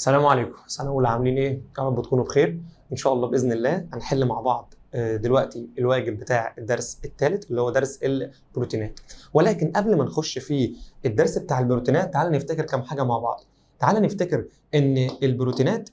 السلام عليكم، سنة أولى عاملين إيه؟ يا رب تكونوا بخير. إن شاء الله بإذن الله هنحل مع بعض دلوقتي الواجب بتاع الدرس الثالث اللي هو درس البروتينات. ولكن قبل ما نخش في الدرس بتاع البروتينات تعال نفتكر كم حاجة مع بعض. تعال نفتكر إن البروتينات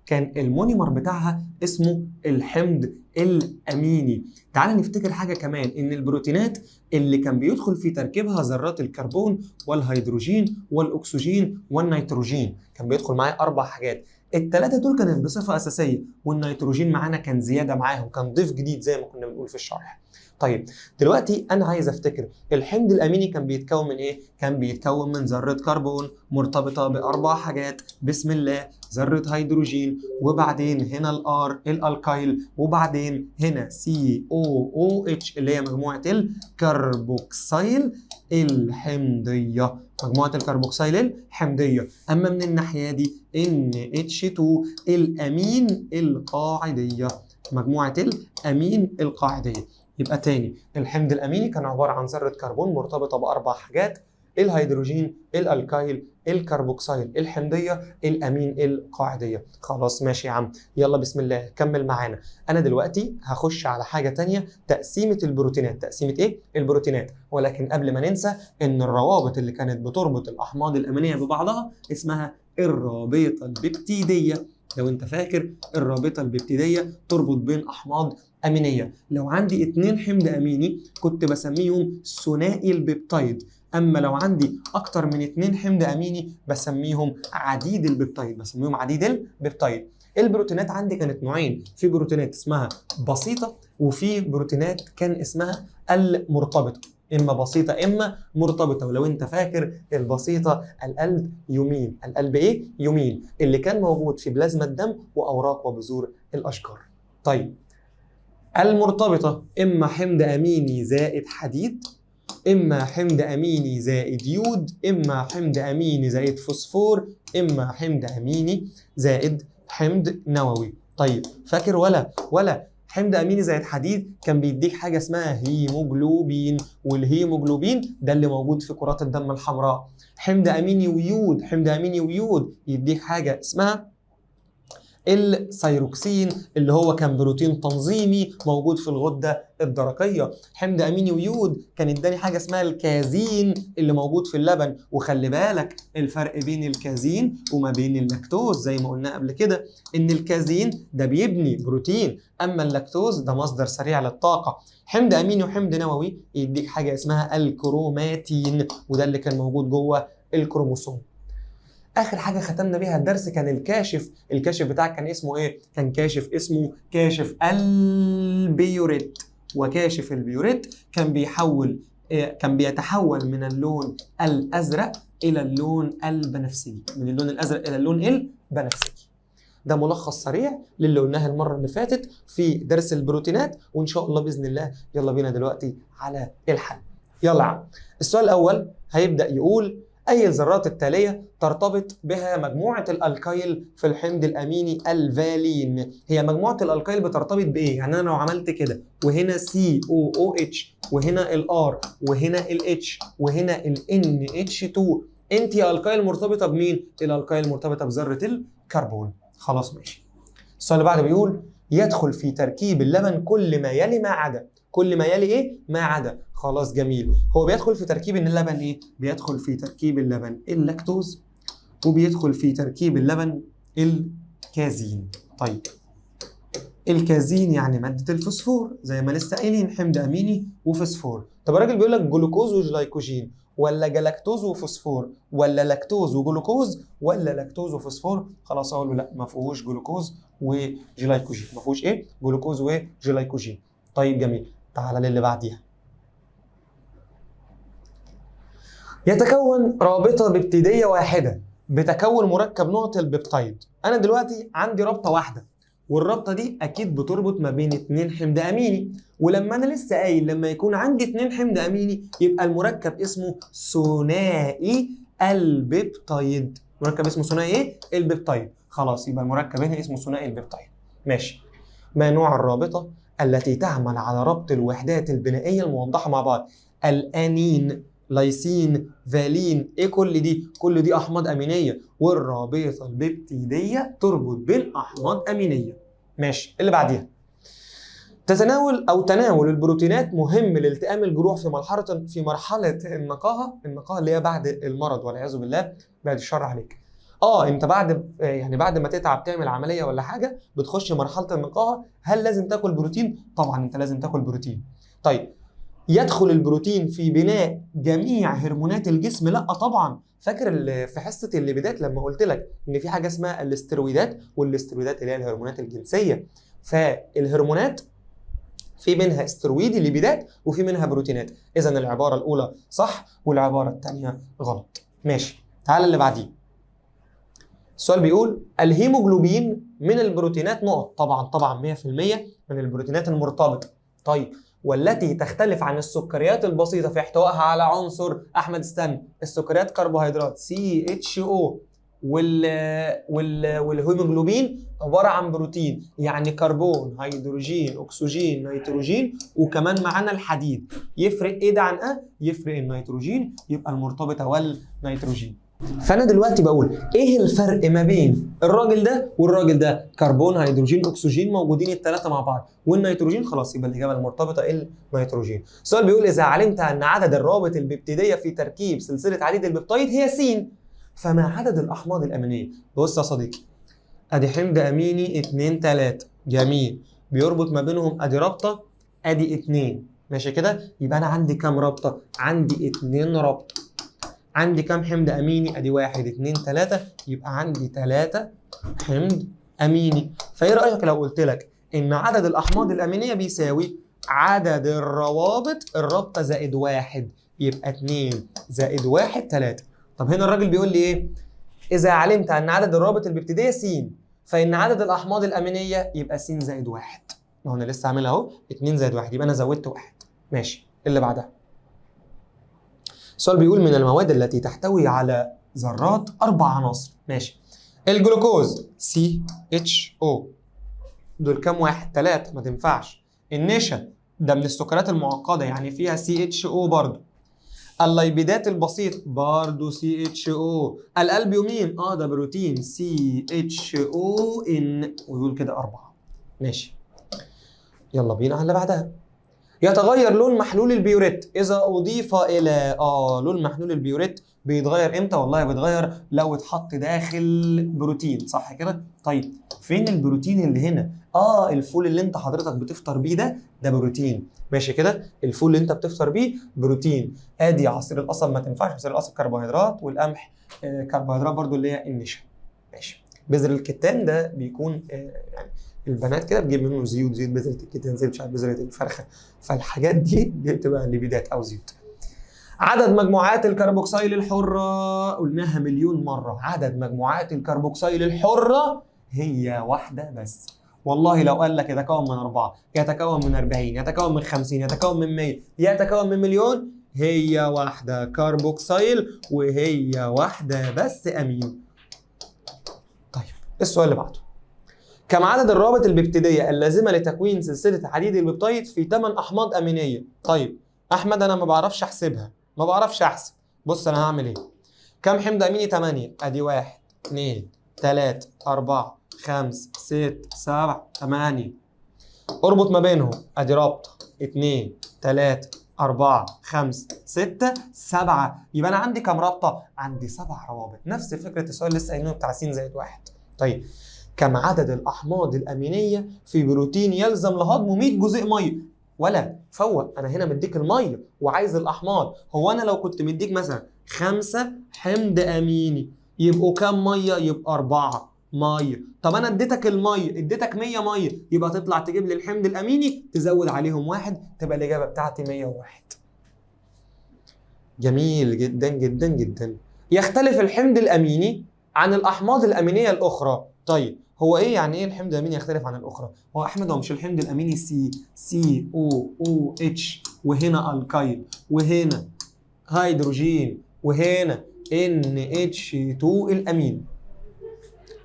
كان المونيمر بتاعها اسمه الحمض الأميني. تعال نفتكر حاجة كمان، إن البروتينات اللي كان بيدخل في تركيبها ذرات الكربون والهيدروجين والأكسجين والنيتروجين، كان بيدخل معاه 4 حاجات. الثلاثة دول كانت بصفة أساسية، والنيتروجين معانا كان زيادة معاهم، كان ضيف جديد زي ما كنا بنقول في الشرح. طيب دلوقتي أنا عايز أفتكر الحمض الأميني كان بيتكون من إيه؟ كان بيتكون من ذرة كربون مرتبطة ب4 حاجات، بسم الله، ذرة هيدروجين، وبعدين هنا الار الالكايل، وبعدين هنا COOH اللي هي مجموعة الكربوكسيل الحمضية، مجموعة الكربوكسيل الحمضية. أما من الناحية دي NH2 الأمين القاعدية، مجموعة الأمين القاعدية. يبقى تاني، الحمض الأميني كان عبارة عن ذرة كربون مرتبطة ب4 حاجات، الهيدروجين، الالكايل، الكربوكسيل الحمضيه، الامين القاعديه. خلاص ماشي يا عم، يلا بسم الله كمل معانا. انا دلوقتي هخش على حاجه تانية، تقسيمه البروتينات. تقسيمه ايه؟ البروتينات. ولكن قبل ما ننسى ان الروابط اللي كانت بتربط الاحماض الامينيه ببعضها اسمها الرابطه الببتيديه. لو انت فاكر، الرابطه الببتيديه تربط بين احماض امينيه. لو عندي 2 حمض اميني كنت بسميهم ثنائي البيبتايد، اما لو عندي اكتر من 2 حمض اميني بسميهم عديد البيبتايد، البروتينات عندي كانت نوعين، في بروتينات اسمها بسيطه، وفي بروتينات كان اسمها المرتبطه، اما بسيطه اما مرتبطه. ولو انت فاكر، البسيطه القلب يمين، القلب ايه؟ يمين، اللي كان موجود في بلازما الدم واوراق وبذور الاشجار. طيب المرتبطه اما حمض اميني زائد حديد، إما حمض أميني زائد يود، إما حمض أميني زائد فوسفور، إما حمض أميني زائد حمض نووي. طيب فاكر ولا حمض أميني زائد حديد كان بيديك حاجة اسمها هيموجلوبين، والهيموجلوبين ده اللي موجود في كرات الدم الحمراء. حمض أميني ويود يديك حاجة اسمها الثيروكسين، اللي هو كان بروتين تنظيمي موجود في الغده الدرقيه. حمض اميني ويود كان اداني حاجه اسمها الكازين اللي موجود في اللبن. وخلي بالك الفرق بين الكازين وما بين اللاكتوز، زي ما قلنا قبل كده، ان الكازين ده بيبني بروتين، اما اللاكتوز ده مصدر سريع للطاقه. حمض اميني وحمض نووي يديك حاجه اسمها الكروماتين، وده اللي كان موجود جوه الكروموسوم. اخر حاجه ختمنا بيها الدرس كان الكاشف بتاعك كان اسمه ايه؟ كان كاشف اسمه كاشف البيوريت. وكاشف البيوريت كان بيتحول من اللون الازرق الى اللون البنفسجي، ده ملخص سريع للي قلناه المره اللي فاتت في درس البروتينات، وان شاء الله باذن الله يلا بينا دلوقتي على الحل. يلا عم. السؤال الاول هيبدا يقول: أي الذرات التالية ترتبط بها مجموعة الألكايل في الحمض الأميني الفالين؟ هي مجموعة الألكايل بترتبط بإيه؟ يعني أنا لو عملت كده وهنا COOH وهنا الR وهنا الH وهنا NH2، أنت يا ألكايل مرتبطة بمين؟ الألكايل مرتبطة بذرة الكربون. خلاص ماشي. السؤال اللي بعده بيقول: يدخل في تركيب اللبن كل ما يلي ما عدا. كل ما يلي ايه؟ ما عدا. خلاص جميل. هو بيدخل في تركيب اللبن ايه؟ بيدخل في تركيب اللبن اللاكتوز، وبيدخل في تركيب اللبن الكازين. طيب الكازين يعني مادة الفوسفور، زي ما لسه قايلين حمض أميني وفوسفور. طب الراجل بيقول لك جلوكوز وجلايكوجين، ولا جلاكتوز وفوسفور، ولا لاكتوز وجلوكوز، ولا لاكتوز وفوسفور؟ خلاص اقول له لا، ما فيهوش جلوكوز وجلايكوجين، ما فيهوش ايه؟ جلوكوز وجلايكوجين. طيب جميل، تعال للي بعديها. يتكون رابطة ببتيدية واحدة بتكون مركب نقط البيبتايد. انا دلوقتي عندي رابطة واحدة، والرابطة دي اكيد بتربط ما بين 2 حمض اميني، ولما انا لسه قايل لما يكون عندي 2 حمض اميني يبقى المركب اسمه ثنائي البيبتايد. مركب اسمه ثنائي ايه؟ البيبتايد. خلاص يبقى المركب هنا اسمه ثنائي البيبتايد. ماشي. ما نوع الرابطة التي تعمل على ربط الوحدات البنائية الموضحة مع بعض؟ الأنين. لايسين، فالين، ايه كل دي؟ كل دي احماض امينيه، والرابطه البيبتيديه تربط بين احماض امينيه. ماشي، اللي بعديها تناول البروتينات مهم لالتئام الجروح في مرحله النقاهه اللي هي بعد المرض والعياذ بالله، بعد الشر عليك. انت بعد ما تتعب تعمل عمليه ولا حاجه بتخش مرحله النقاهه. هل لازم تاكل بروتين؟ طبعا انت لازم تاكل بروتين. طيب يدخل البروتين في بناء جميع هرمونات الجسم؟ لا طبعا. فاكر في حصه الليبيدات لما قلت لك ان في حاجه اسمها الاسترويدات، والاسترويدات اللي هي الهرمونات الجنسيه. فالهرمونات في منها استرويدي ليبيدات وفي منها بروتينات. اذا العباره الاولى صح والعباره الثانيه غلط. ماشي، تعال اللي بعديه. السؤال بيقول الهيموجلوبين من البروتينات نقط. طبعا 100% من البروتينات المرتبطه. طيب والتي تختلف عن السكريات البسيطه في احتوائها على عنصر احمد استنى، السكريات كربوهيدرات CHO، والهيموجلوبين عباره عن بروتين، يعني كربون هيدروجين اكسجين نيتروجين، وكمان معانا الحديد. يفرق ايه ده عن يفرق النيتروجين، يبقى المرتبطه والنيتروجين. فانا دلوقتي بقول ايه الفرق ما بين الراجل ده والراجل ده؟ كربون هيدروجين اكسجين موجودين الثلاثه مع بعض، والنيتروجين خلاص يبقى الاجابه المرتبطه النيتروجين. السؤال بيقول اذا علمت ان عدد الروابط البيبتيديه في تركيب سلسله عديد البيبتايد هي س، فما عدد الاحماض الامينيه؟ بص يا صديقي، ادي حمض اميني 2 3 جميل، بيربط ما بينهم ادي رابطه ادي 2. ماشي كده، يبقى انا عندي كام رابطه؟ عندي 2 رابطه. عندي كام حمض اميني؟ ادي 1 2 3، يبقى عندي 3 حمض اميني. فايه رايك لو قلت لك ان عدد الاحماض الامينيه بيساوي عدد الروابط الرابطه زائد 1، يبقى 2 زائد 1 3. طب هنا الراجل بيقول لي ايه؟ اذا علمت ان عدد الروابط البيبتيديه س، فان عدد الاحماض الامينيه يبقى س زائد 1. ما هو انا لسه عاملها اهو 2 زائد 1، يبقى انا زودت 1. ماشي، اللي بعدها. السؤال بيقول من المواد التي تحتوي على ذرات 4 عناصر. ماشي، الجلوكوز CHO، دول كام واحد؟ 3، ما تنفعش. النشا ده من السكريات المعقده يعني فيها CHO برضه. الليبيدات البسيط برضه CHO. الالبيومين ده بروتين CHON، ودول كده 4. ماشي، يلا بينا على اللي بعدها. يتغير لون محلول البيوريت إذا أضيف إلى لون محلول البيوريت بيتغير إمتى؟ والله بيتغير لو اتحط داخل بروتين، صح كده؟ طيب فين البروتين اللي هنا؟ الفول اللي أنت حضرتك بتفطر بيه ده بروتين. ماشي كده؟ الفول اللي أنت بتفطر بيه بروتين. أدي عصير القصب ما تنفعش، عصير القصب كربوهيدرات، والقمح كربوهيدرات برضو اللي هي النشا. ماشي، بذر الكتان ده بيكون يعني البنات كده بتجيب منه زيوت بذره الكتان، زي مش عارف بذره الفرخه، فالحاجات دي بتبقى ليبيدات او زيوت. عدد مجموعات الكربوكسيل الحره قلناها مليون مره، عدد مجموعات الكربوكسيل الحره هي واحده بس. والله لو قال لك يتكون من 4، يتكون من 40، يتكون من 50، يتكون من 100، يتكون من مليون، هي واحده كربوكسيل وهي واحده بس امينو. طيب السؤال اللي بعده. كم عدد الروابط البيبتيديه اللازمه لتكوين سلسله عديد البيبتايد في 8 احماض امينيه؟ طيب احمد انا ما بعرفش احسبها، ما بعرفش احسب. بص انا هعمل ايه؟ كم حمض اميني؟ 8. ادي 1 2 3 4 5 6 7 8. اربط ما بينهم، ادي رابطه 2 3 4 5 6 7، يبقى انا عندي كم رابطه؟ عندي 7 روابط. نفس فكره السؤال لسه قايلينه بتاع س زائد 1. طيب كم عدد الأحماض الأمينية في بروتين يلزم لهضمه 100 جزيء مية؟ ولا فوق، أنا هنا مديك المية وعايز الأحماض. هو أنا لو كنت مديك مثلا 5 حمض أميني يبقوا كام مية؟ يبقى 4 مية. طب أنا اديتك المية، اديتك 100 مية، يبقى تطلع تجيب لي الحمض الأميني تزود عليهم 1، تبقى الإجابة بتاعتي 101. جميل جدا جدا جدا. يختلف الحمض الأميني عن الأحماض الأمينية الأخرى. طيب هو ايه يعني ايه الحمض الاميني يختلف عن الاخرى؟ هو احمد هو مش الحمض الاميني COOH، وهنا الكايل، وهنا هيدروجين، وهنا NH2 الامين،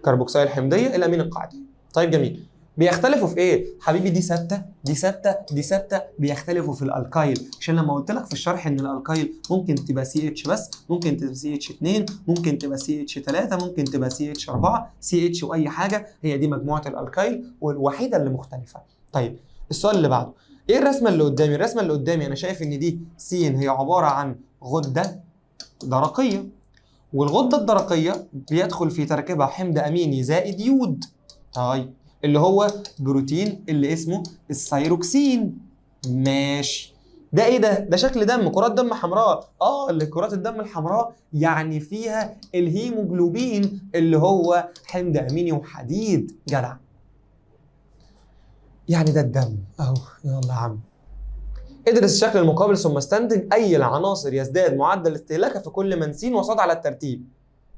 كربوكسيل حمضيه الامين القاعدي. طيب جميل. بيختلفوا في ايه؟ حبيبي دي ثابته، دي ثابته، دي ثابته، بيختلفوا في الالكايل، عشان لما قلت لك في الشرح ان الالكايل ممكن تبقى سي اتش بس، ممكن تبقى سي اتش 2، ممكن تبقى سي اتش 3، ممكن تبقى سي اتش 4، سي اتش واي حاجه، هي دي مجموعه الالكايل والوحيده اللي مختلفه. طيب السؤال اللي بعده، ايه الرسمه اللي قدامي؟ الرسمه اللي قدامي انا شايف ان دي س هي عباره عن غده درقيه، والغده الدرقيه بيدخل في تركيبها حمض اميني زائد يود، طيب اللي هو بروتين اللي اسمه الثايروكسين. ماشي، ده ايه ده؟ ده شكل دم، كرات دم حمراء. اللي كرات الدم الحمراء يعني فيها الهيموجلوبين اللي هو حمض اميني وحديد، جدع. يعني ده الدم اهو. يلا يا عم، ادرس الشكل المقابل ثم استنتج اي العناصر يزداد معدل استهلاكها في كل من س وصاد على الترتيب.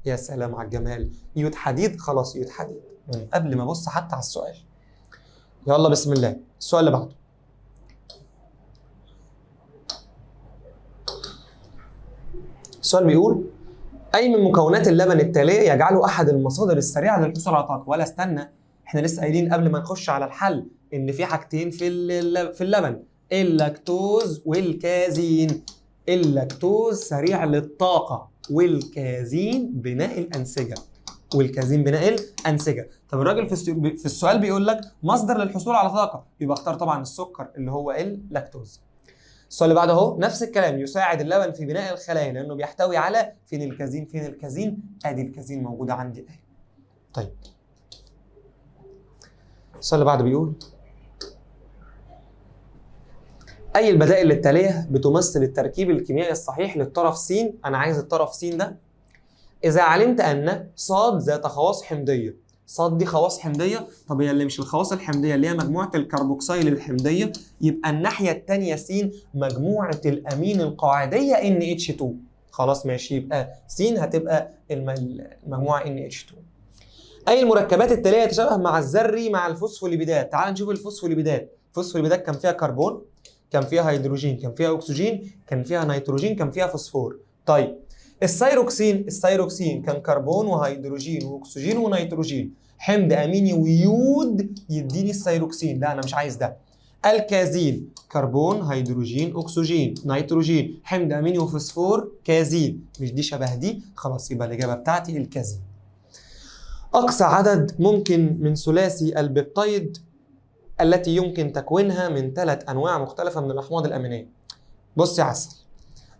يا سلام على الجمال، يود حديد، خلاص يود حديد من قبل ما ابص حتى على السؤال. يلا بسم الله، السؤال اللي بعده. السؤال بيقول اي من مكونات اللبن التاليه يجعله احد المصادر السريعه للحصول على طاقه؟ ولا استنى، احنا لسه قايلين قبل ما نخش على الحل ان في حاجتين في اللبن، اللاكتوز والكازين. اللاكتوز سريع للطاقه، والكازين بناء الانسجه. والكازين بناء الانسجه. طب الراجل في السؤال بيقول لك مصدر للحصول على طاقه، يبقى اختار طبعا السكر اللي هو اللاكتوز. السؤال اللي بعده اهو نفس الكلام، يساعد اللبن في بناء الخلايا لانه بيحتوي على فين الكازين؟ فين الكازين؟ ادي الكازين موجوده عندي اهي. طيب السؤال اللي بعده بيقول اي البدائل التاليه بتمثل التركيب الكيميائي الصحيح للطرف س؟ انا عايز الطرف س ده. اذا علمت ان صاد ذات خواص حمضيه، صاد دي خواص حمضيه، طب هي اللي مش الخواص الحمضيه اللي هي مجموعه الكربوكسيل الحمضيه، يبقى الناحيه الثانيه س مجموعه الامين القاعديه NH2. خلاص ماشي، يبقى س هتبقى المجموعه NH2. اي المركبات التاليه تتشابه مع الذري مع الفوسفوليبيدات؟ تعال نشوف الفوسفوليبيدات. الفوسفوليبيدات كان فيها كربون، كان فيها هيدروجين، كان فيها اكسجين، كان فيها نيتروجين، كان فيها فوسفور. طيب الثايروكسين كان كربون وهيدروجين واكسجين ونيتروجين، حمض اميني ويود يديني الثايروكسين، لا انا مش عايز ده. الكازين كربون هيدروجين اكسجين نيتروجين، حمض اميني وفوسفور، كازين، مش دي شبه دي، خلاص يبقى الاجابه بتاعتي الكازين. اقصى عدد ممكن من ثلاثي البيبتايد التي يمكن تكوينها من 3 انواع مختلفه من الاحماض الامينيه. بص يا عسل،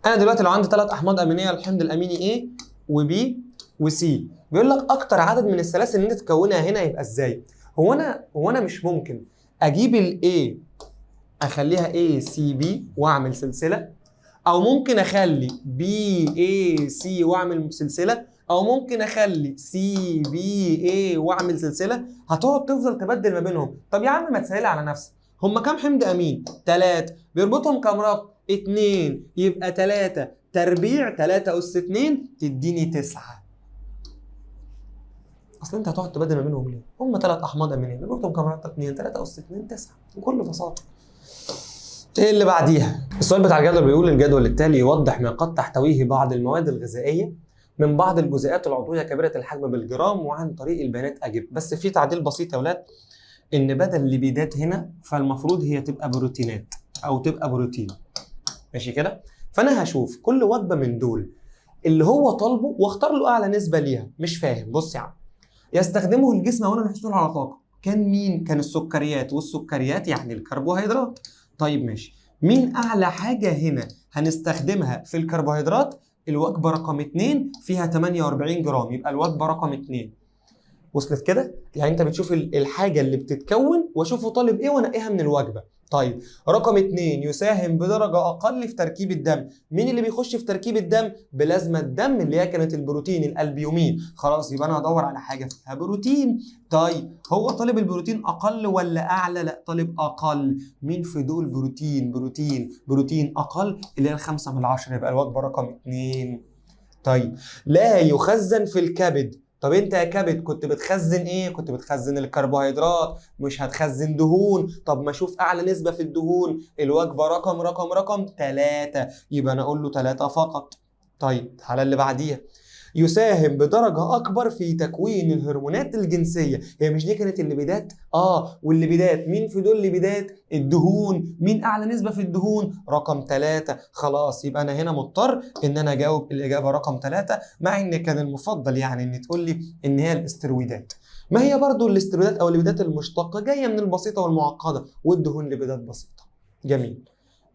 انا دلوقتي لو عندي 3 احماض امينيه، الحمض الاميني A وB وC، بيقول لك اكتر عدد من السلاسل اللي انت تكونها هنا يبقى ازاي؟ هو انا مش ممكن اجيب A اخليها ACB واعمل سلسله، او ممكن اخلي BAC واعمل سلسله، او ممكن اخلي CBA واعمل سلسله، هتقعد تفضل تبدل ما بينهم. طب يا عم ما تسهل على نفسك، هما كام حمض امين؟ 3، بيربطهم كام ربط؟ 2، يبقى 3 تربيع 3 أس 2 تديني 9. اصل انت هتقعد تبدل ما بينهم ليه؟ هم 3 احماض امينيه، بيربطهم كام ربط؟ 2، 3 أس 2 9 بكل بساطه. ايه اللي بعديها؟ السؤال بتاع الجدول بيقول الجدول التالي يوضح ما قد تحتويه بعض المواد الغذائيه من بعض الجزيئات العضويه كبيره الحجم بالجرام وعن طريق البيانات اجب. بس في تعديل بسيط يا اولاد، ان بدل الليبيدات هنا فالمفروض هي تبقى بروتينات او تبقى بروتين. ماشي كده؟ فانا هشوف كل وجبه من دول اللي هو طالبه واختار له اعلى نسبه ليها. مش فاهم، بص يا عم، يستخدمه الجسم اولا للحصول على طاقه. كان مين؟ كان السكريات، والسكريات يعني الكربوهيدرات. طيب ماشي، مين اعلى حاجه هنا هنستخدمها في الكربوهيدرات؟ الوجبه رقم 2 فيها 48 جرام، يبقى الوجبه رقم 2. وصلت كده؟ يعني انت بتشوف الحاجه اللي بتتكون واشوفه طالب ايه وانقيها من الوجبه. طيب رقم 2 يساهم بدرجه اقل في تركيب الدم. مين اللي بيخش في تركيب الدم؟ بلازما الدم اللي هي كانت البروتين الالبيومين. خلاص يبقى انا هدور على حاجه فيها بروتين. طيب هو طالب البروتين اقل ولا اعلى؟ لا طالب اقل. مين في دول بروتين اقل اللي هي 5/10، يبقى الوجبه رقم 2. طيب لا يخزن في الكبد. طب انت يا كبد كنت بتخزن ايه؟ كنت بتخزن الكربوهيدرات، مش هتخزن دهون. طب ما اشوف اعلى نسبة في الدهون، الوجبة رقم 3، يبقى انا اقول له 3 فقط. طيب تعالى اللي بعديها، يساهم بدرجة أكبر في تكوين الهرمونات الجنسية. هي مش دي كانت الليبيدات؟ والليبيدات مين في دول الليبيدات؟ الدهون. مين أعلى نسبة في الدهون؟ رقم 3. خلاص يبقى أنا هنا مضطر إن أنا أجاوب الإجابة رقم 3، مع إن كان المفضل يعني إن تقول لي إن هي الاسترويدات. ما هي برضو الاسترويدات أو الليبيدات المشتقة جاية من البسيطة والمعقدة، والدهون ليبيدات بسيطة. جميل.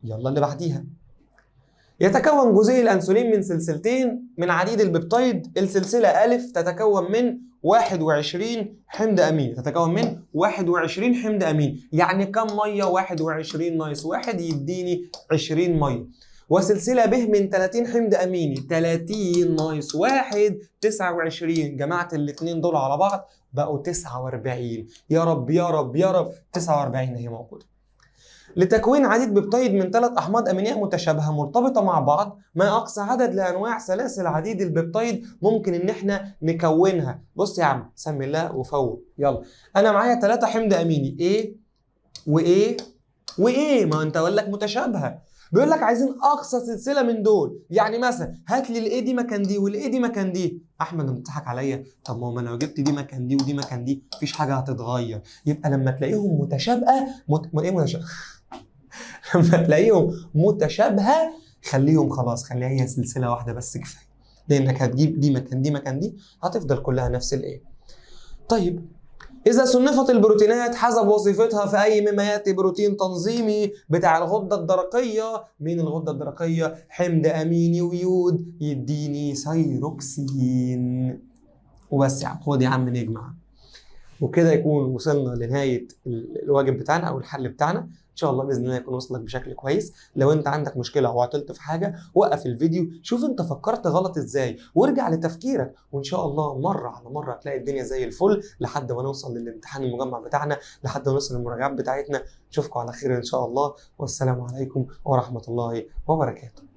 يلا اللي بعديها. يتكون جزيء الأنسولين من سلسلتين من عديد البيبتيد. السلسلة أ تتكون من 21 حمض أمين، تتكون من 21 حمض أمين. يعني كم مية؟ 21 ناقص 1 يديني 20 مية. وسلسلة ب من 30 حمض أميني، 30 ناقص 1 29. جمعت الاثنين دول على بعض بقوا 49. يا رب يا رب يا رب 49 هي موجودة. لتكوين عديد بيبتيد من 3 أحماض أمينية متشابهة مرتبطة مع بعض، ما أقصى عدد لأنواع سلاسل عديد البيبتيد ممكن إن إحنا نكونها. بص يا عم، سمي الله وفوق. يلا، أنا معايا 3 حمض أميني A وA وA، ما أنت أقول لك متشابهة. بيقول لك عايزين أقصى سلسلة من دول. يعني مثلا هات لي الA دي مكان دي والA دي مكان دي. أحمد أنت بتضحك عليا؟ طب ما أنا لو جبت دي مكان دي ودي مكان دي مفيش حاجة هتتغير. يبقى لما تلاقيهم متشابهة إيه متشابهة؟ لما تلاقيهم متشابهه خليهم خلاص، خليها هي سلسله واحده بس كفايه، لانك هتجيب دي مكان دي مكان دي هتفضل كلها نفس الايه. طيب، اذا صنفت البروتينات حسب وظيفتها في اي مما ياتي بروتين تنظيمي بتاع الغده الدرقيه. مين الغده الدرقيه؟ حمض اميني ويود يديني سيروكسين. وبس يا عم، خد يا عم نجمع. وكده يكون وصلنا لنهايه الواجب بتاعنا او الحل بتاعنا. ان شاء الله باذن الله يكون وصلك بشكل كويس. لو انت عندك مشكله او عطلت في حاجه وقف الفيديو، شوف انت فكرت غلط ازاي وارجع لتفكيرك، وان شاء الله مره على مره هتلاقي الدنيا زي الفل لحد ما نوصل للامتحان المجمع بتاعنا، لحد ما نوصل للمراجعات بتاعتنا. اشوفكم على خير ان شاء الله، والسلام عليكم ورحمه الله وبركاته.